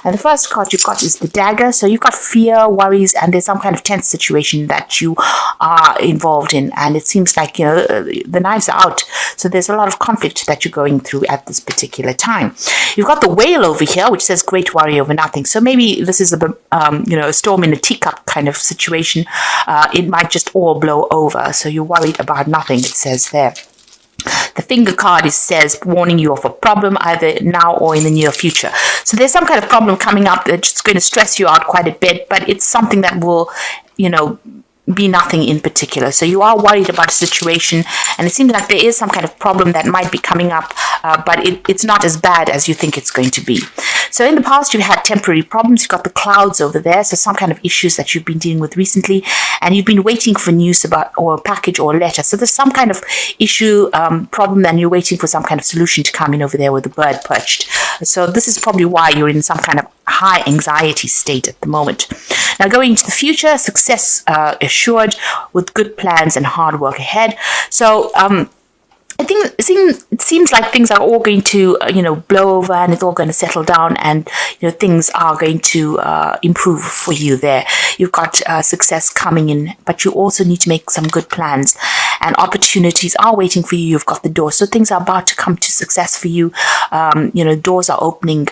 And the first card you've got is the dagger. So you've got fear, worries, and there's some kind of tense situation that you are involved in. And it seems like, the knives are out. So there's a lot of conflict that you're going through at this particular time. You've got the whale over here, which says great worry over nothing. So maybe this is a storm in a teacup kind of situation. It might just all blow over. So you're worried about nothing, it says there. The finger card says warning you of a problem either now or in the near future. So there's some kind of problem coming up that's just going to stress you out quite a bit, but it's something that will, be nothing in particular. So you are worried about a situation, and it seems like there is some kind of problem that might be coming up, but it's not as bad as you think it's going to be. So in the past, you've had temporary problems. You've got the clouds over there, so some kind of issues that you've been dealing with recently, and you've been waiting for news about or a package or a letter. So there's some kind of issue, problem, and you're waiting for some kind of solution to come in over there with the bird perched. So this is probably why you're in some kind of high anxiety state at the moment. Now, going into the future, success assured with good plans and hard work ahead. So I think it seems like things are all going to, blow over, and it's all going to settle down, and, things are going to improve for you there. You've got success coming in, but you also need to make some good plans, and opportunities are waiting for you. You've got the door. So things are about to come to success for you. Doors are opening.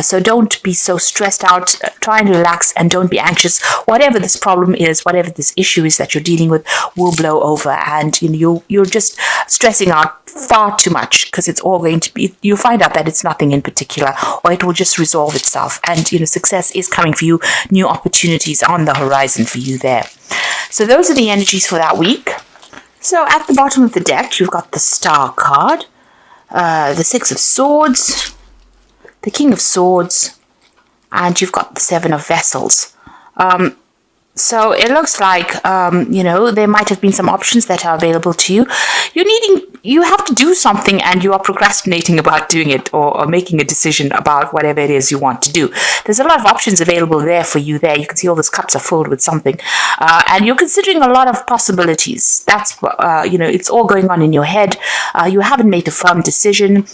So don't be so stressed out. Try and relax and don't be anxious. Whatever this problem is, whatever this issue is that you're dealing with will blow over, and, you're just stressing out far too much, because it's all going to be, you'll find out that it's nothing in particular, or it will just resolve itself, and success is coming for you. New opportunities on the horizon for you there. So those are the energies for that week. So at the bottom of the deck, you've got the Star card, the Six of Swords, the King of Swords, and you've got the Seven of Vessels. So it looks like, there might have been some options that are available to you. You have to do something, and you are procrastinating about doing it, or making a decision about whatever it is you want to do. There's a lot of options available there for you there. You can see all those cups are filled with something. And you're considering a lot of possibilities. That's, it's all going on in your head. You haven't made a firm decision.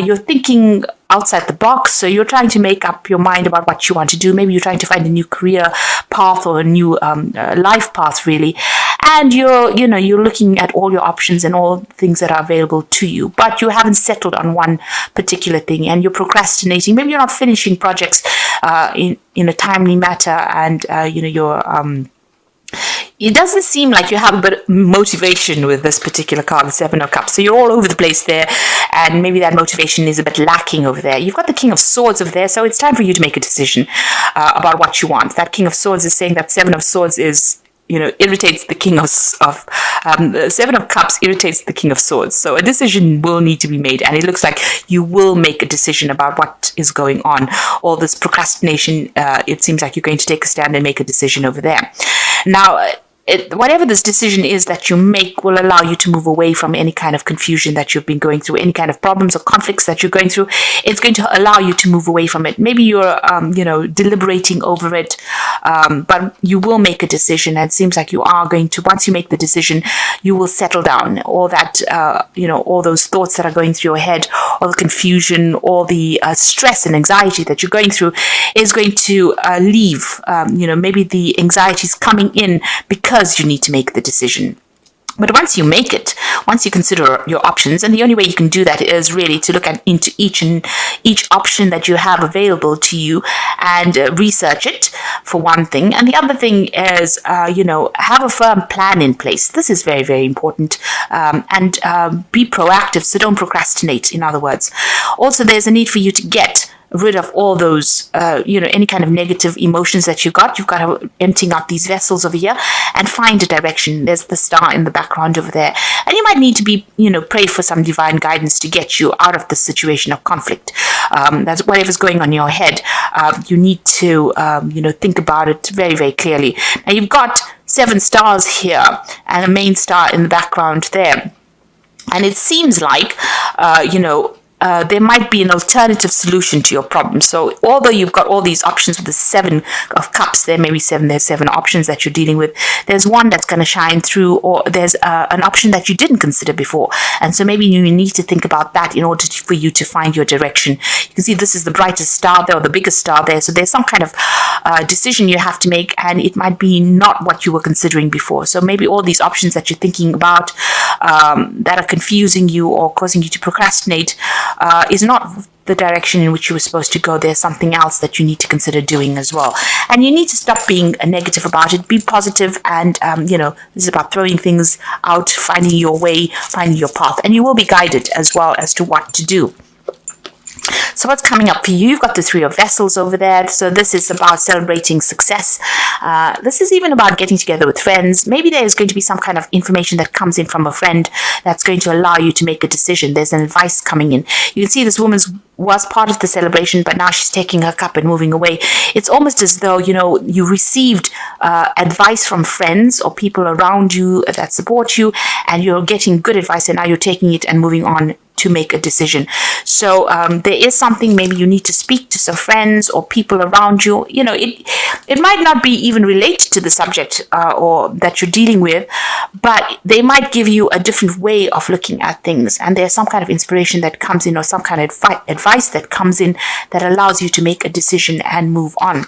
You're thinking outside the box, so you're trying to make up your mind about what you want to do. Maybe you're trying to find a new career path or a new life path, really. And you're looking at all your options and all things that are available to you, but you haven't settled on one particular thing, and you're procrastinating. Maybe you're not finishing projects in a timely matter, and it doesn't seem like you have a bit of motivation with this particular card, the Seven of Cups. So you're all over the place there, and maybe that motivation is a bit lacking over there. You've got the King of Swords over there, so it's time for you to make a decision about what you want. That King of Swords is saying that Seven of Swords is, irritates the King of Seven of Cups irritates the King of Swords. So a decision will need to be made, and it looks like you will make a decision about what is going on. All this procrastination, it seems like you're going to take a stand and make a decision over there. Now, whatever this decision is that you make will allow you to move away from any kind of confusion that you've been going through, any kind of problems or conflicts that you're going through. It's going to allow you to move away from it. Maybe you're, deliberating over it, but you will make a decision. And it seems like you are going to, once you make the decision, you will settle down. All that, all those thoughts that are going through your head, all the confusion, all the stress and anxiety that you're going through is going to leave. Maybe the anxiety is coming in because you need to make the decision. But once you make it, once you consider your options, and the only way you can do that is really to look into each option that you have available to you and research it, for one thing. And the other thing is, have a firm plan in place. This is very, very important. And be proactive, so don't procrastinate, in other words. Also, there's a need for you to get rid of all those, any kind of negative emotions that you've got. You've got to emptying out these vessels over here and find a direction. There's the star in the background over there. And you might need to be, pray for some divine guidance to get you out of this situation of conflict. That's whatever's going on in your head. You need to, think about it very, very clearly. Now, you've got 7 stars here and a main star in the background there. And it seems like, there might be an alternative solution to your problem. So although you've got all these options with the 7 of cups, there's 7 options that you're dealing with. There's one that's going to shine through, or there's an option that you didn't consider before. And so maybe you need to think about that in order for you to find your direction. You can see this is the brightest star there, or the biggest star there. So there's some kind of decision you have to make, and it might be not what you were considering before. So maybe all these options that you're thinking about that are confusing you or causing you to procrastinate is not the direction in which you were supposed to go. There's something else that you need to consider doing as well. And you need to stop being negative about it. Be positive, and this is about throwing things out, finding your way, finding your path, and you will be guided as well as to what to do. So what's coming up for you? You've got the 3 of Vessels over there. So this is about celebrating success. This is even about getting together with friends. Maybe there is going to be some kind of information that comes in from a friend that's going to allow you to make a decision. There's an advice coming in. You can see this woman was part of the celebration, but now she's taking her cup and moving away. It's almost as though, you received advice from friends or people around you that support you, and you're getting good advice, and now you're taking it and moving on to make a decision. So there is something, maybe you need to speak to some friends or people around you. It might not be even related to the subject or that you're dealing with, but they might give you a different way of looking at things, and there's some kind of inspiration that comes in, or some kind of advice that comes in that allows you to make a decision and move on.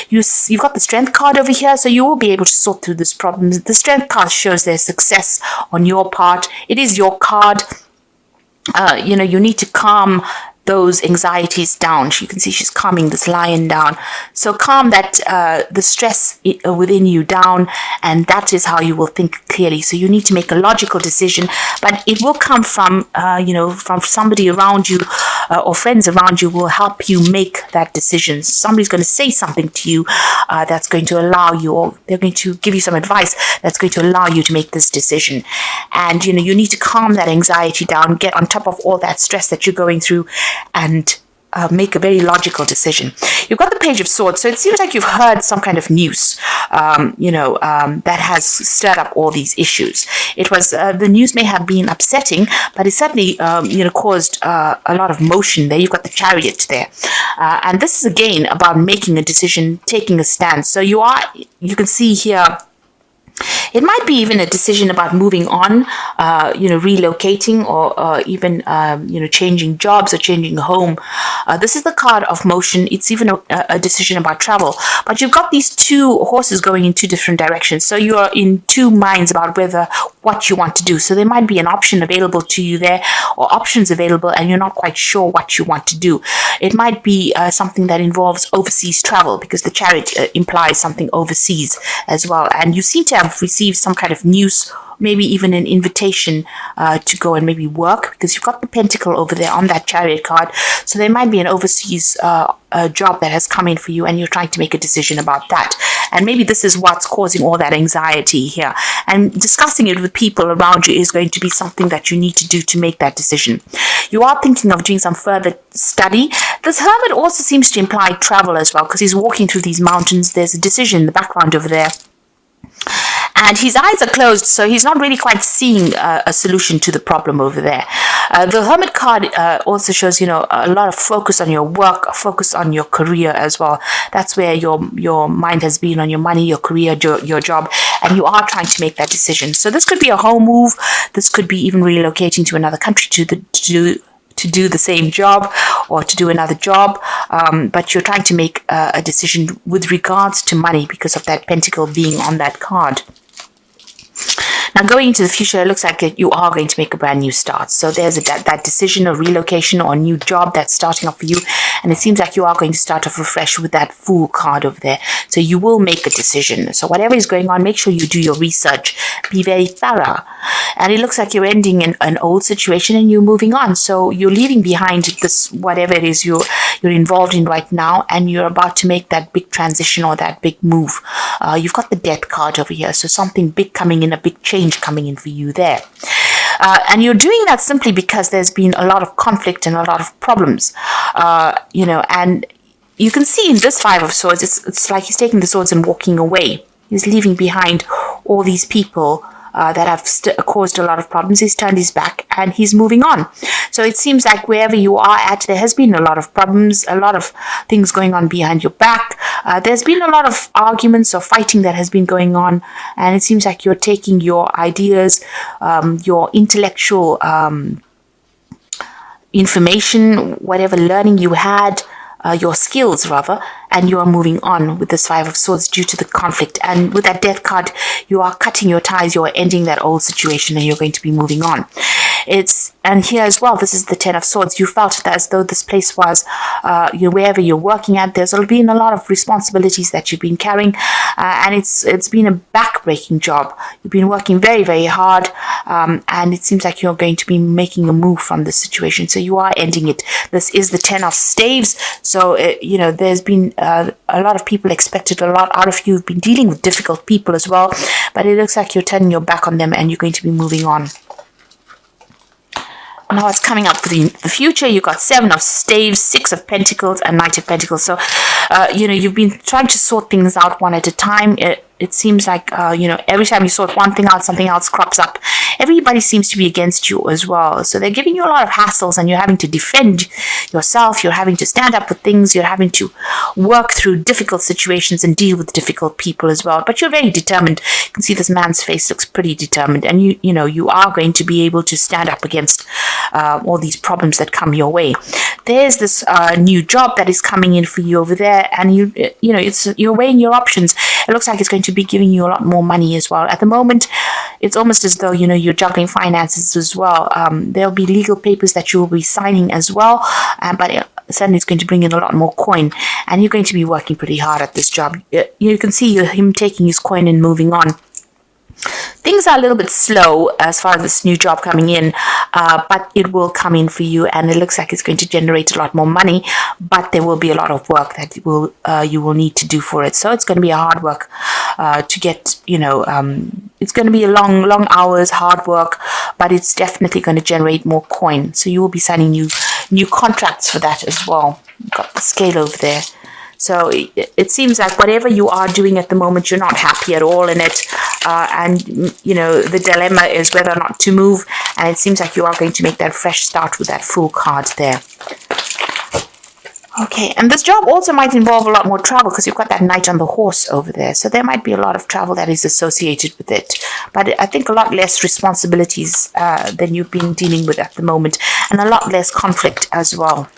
You've got the Strength card over here, so you will be able to sort through this problem. The Strength card shows there's success on your part. It is your card. You need to calm those anxieties down. You can see she's calming this lion down. So calm the stress within you down, and that is how you will think clearly. So you need to make a logical decision, but it will come from somebody around you or friends around you will help you make that decision. Somebody's going to say something to you that's going to allow you, or they're going to give you some advice that's going to allow you to make this decision. And you need to calm that anxiety down, get on top of all that stress that you're going through, and make a very logical decision. You've got the Page of Swords, so it seems like you've heard some kind of news, that has stirred up all these issues. It was the news may have been upsetting, but it certainly caused a lot of motion there. You've got the Chariot there, and this is again about making a decision, taking a stand. So you can see here. It might be even a decision about moving on, relocating, or even, changing jobs or changing home. This is the card of motion. It's even a decision about travel. But you've got these 2 horses going in 2 different directions. So you are in 2 minds about what you want to do. So there might be an option available to you there, or options available, and you're not quite sure what you want to do. It might be something that involves overseas travel, because the Chariot implies something overseas as well. And you seem to have received some kind of news, maybe even an invitation to go and maybe work, because you've got the Pentacle over there on that Chariot card. So there might be an overseas job that has come in for you, and you're trying to make a decision about that. And maybe this is what's causing all that anxiety here. And discussing it with people around you is going to be something that you need to do to make that decision. You are thinking of doing some further study. This Hermit also seems to imply travel as well, because he's walking through these mountains. There's a decision in the background over there. And his eyes are closed, so he's not really quite seeing a solution to the problem over there. The Hermit card also shows, a lot of focus on your work, focus on your career as well. That's where your mind has been, on your money, your career, your job, and you are trying to make that decision. So this could be a home move. This could be even relocating to another country to do the same job, or to do another job, but you're trying to make a decision with regards to money because of that Pentacle being on that card. Now, going into the future, it looks like you are going to make a brand new start. So there's that decision of relocation or new job that's starting off for you. And it seems like you are going to start off afresh with that Fool card over there. So you will make a decision. So whatever is going on, make sure you do your research. Be very thorough. And it looks like you're ending an old situation and you're moving on. So you're leaving behind this, whatever it is you're involved in right now, and you're about to make that big transition or that big move. You've got the Death card over here. So something big coming in, a big change coming in for you there. And you're doing that simply because there's been a lot of conflict and a lot of problems, and you can see in this Five of Swords, it's like he's taking the swords and walking away. He's leaving behind all these people that have caused a lot of problems. He's turned his back and he's moving on. So it seems like wherever you are at, there has been a lot of problems, a lot of things going on behind your back. There's been a lot of arguments or fighting that has been going on, and it seems like you're taking your ideas, your intellectual information, whatever learning you had, your skills rather, and you are moving on with this Five of Swords due to the conflict. And with that Death card, you are cutting your ties, you are ending that old situation, and you're going to be moving on. And here as well, this is the Ten of Swords. You felt that as though this place was, wherever you're working at, there's been a lot of responsibilities that you've been carrying, and it's been a back-breaking job. You've been working very, very hard, and it seems like you're going to be making a move from this situation. So you are ending it. This is the Ten of Staves. So, there's been a lot of people expected a lot out of you. You've been dealing with difficult people as well, but it looks like you're turning your back on them and you're going to be moving on. Now it's coming up for the future. You've got Seven of Staves, Six of Pentacles, and Knight of Pentacles. So, you've been trying to sort things out one at a time. It seems like, every time you sort one thing out, something else crops up. Everybody seems to be against you as well. So they're giving you a lot of hassles, and you're having to defend yourself. You're having to stand up with things. You're having to work through difficult situations and deal with difficult people as well. But you're very determined. You can see this man's face looks pretty determined, and you are going to be able to stand up against all these problems that come your way. There's this new job that is coming in for you over there, and you're weighing your options. It looks like it's going to be giving you a lot more money as well. At the moment, it's almost as though you're juggling finances as well. There'll be legal papers that you will be signing as well, but certainly it's going to bring in a lot more coin, and you're going to be working pretty hard at this job. You can see him taking his coin and moving on. Things are a little bit slow as far as this new job coming in, but it will come in for you, and it looks like it's going to generate a lot more money, but there will be a lot of work that you will need to do for it. So it's going to be a hard work to get, it's going to be a long hours, hard work, but it's definitely going to generate more coin. So you will be signing new contracts for that as well. You've got the scale over there. So it seems like whatever you are doing at the moment, you're not happy at all in it. And the dilemma is whether or not to move. And it seems like you are going to make that fresh start with that Fool card there. Okay, and this job also might involve a lot more travel because you've got that Knight on the horse over there. So there might be a lot of travel that is associated with it. But I think a lot less responsibilities than you've been dealing with at the moment. And a lot less conflict as well.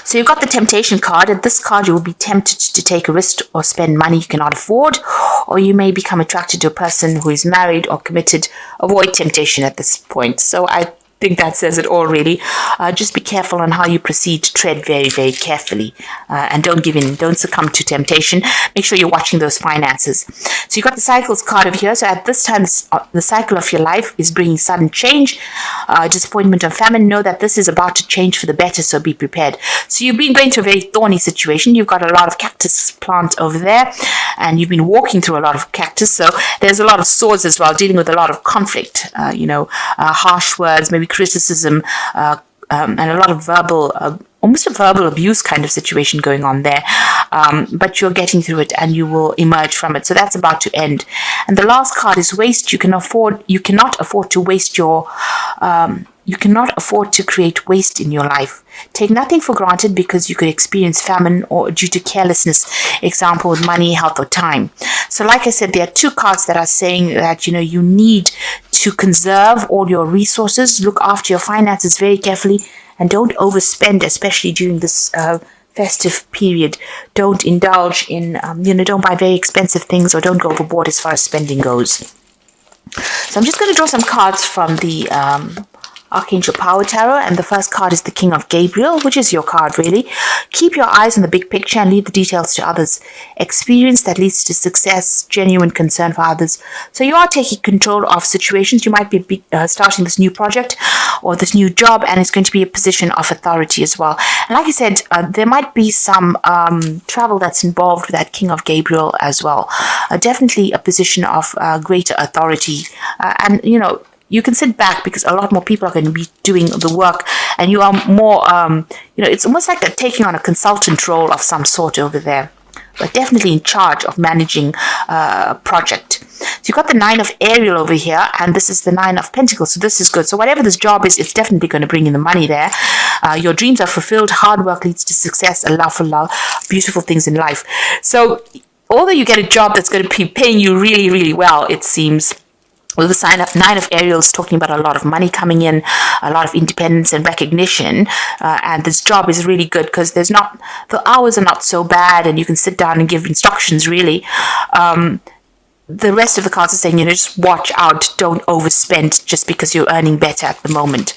So you've got the Temptation card. At this card, you will be tempted to take a risk or spend money you cannot afford, or you may become attracted to a person who is married or committed. Avoid temptation at this point. So I think that says it all, really. Just be careful on how you proceed. Tread very, very carefully, and don't give in. Don't succumb to temptation. Make sure you're watching those finances. So you got the Cycles card over here. So at this time, the cycle of your life is bringing sudden change, disappointment, and famine. Know that this is about to change for the better, so be prepared. So you've been going through a very thorny situation. You've got a lot of cactus plant over there, and you've been walking through a lot of cactus. So there's a lot of swords as well, dealing with a lot of conflict. Harsh words, maybe criticism, and a lot of verbal, almost a verbal abuse kind of situation going on there. But you're getting through it, and you will emerge from it. So that's about to end. And the last card is waste. You cannot afford to waste your. You cannot afford to create waste in your life. Take nothing for granted because you could experience famine or due to carelessness, example with money, health, or time. So like I said, there are two cards that are saying that, you need to conserve all your resources, look after your finances very carefully, and don't overspend, especially during this festive period. Don't indulge in, don't buy very expensive things, or don't go overboard as far as spending goes. So I'm just going to draw some cards from the Archangel Power Tarot, and the first card is the King of Gabriel, which is your card, really. Keep your eyes on the big picture and leave the details to others. Experience that leads to success, genuine concern for others. So you are taking control of situations. You might be starting this new project or this new job, and it's going to be a position of authority as well. And like I said, there might be some travel that's involved with that King of Gabriel as well. Definitely a position of greater authority, and you can sit back because a lot more people are going to be doing the work, and you are more, it's almost like they're taking on a consultant role of some sort over there, but definitely in charge of managing a project. So you got the 9 of Ariel over here, and this is the 9 of Pentacles. So this is good. So whatever this job is, it's definitely going to bring in the money there. Your dreams are fulfilled. Hard work leads to success. A love for love. Beautiful things in life. So although you get a job that's going to be paying you really, really well, it seems, well, the 9 of Ariel is talking about a lot of money coming in, a lot of independence and recognition, and this job is really good because the hours are not so bad, and you can sit down and give instructions, really. The rest of the cards are saying, just watch out, don't overspend just because you're earning better at the moment.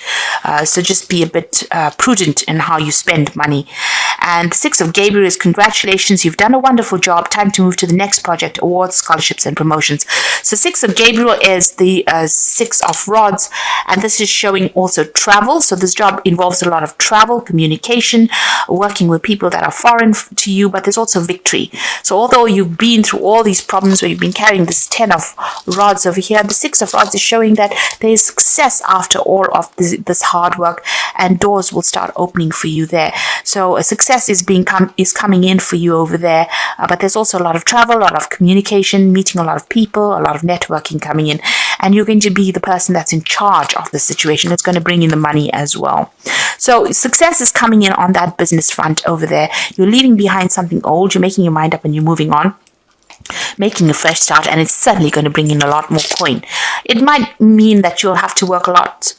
So just be a bit prudent in how you spend money. And the 6 of Gabriel is congratulations, you've done a wonderful job, time to move to the next project, awards, scholarships, and promotions. So 6 of Gabriel is the 6 of Rods, and this is showing also travel. So this job involves a lot of travel, communication, working with people that are foreign to you, but there's also victory. So although you've been through all these problems where you've been carrying this 10 of Rods over here, the 6 of Rods is showing that there is success after all of this hard work, and doors will start opening for you there. So a success is coming in for you over there, but there's also a lot of travel, a lot of communication, meeting a lot of people, a lot of networking coming in, and you're going to be the person that's in charge of the situation. It's going to bring in the money as well. So success is coming in on that business front over there. You're leaving behind something old, you're making your mind up, and you're moving on, making a fresh start, and it's certainly going to bring in a lot more coin. It might mean that you'll have to work a lot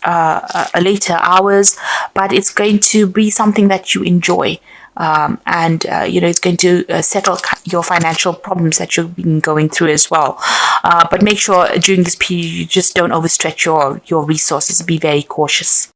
later hours, but it's going to be something that you enjoy. It's going to settle your financial problems that you've been going through as well. But make sure during this period you just don't overstretch your resources. Be very cautious.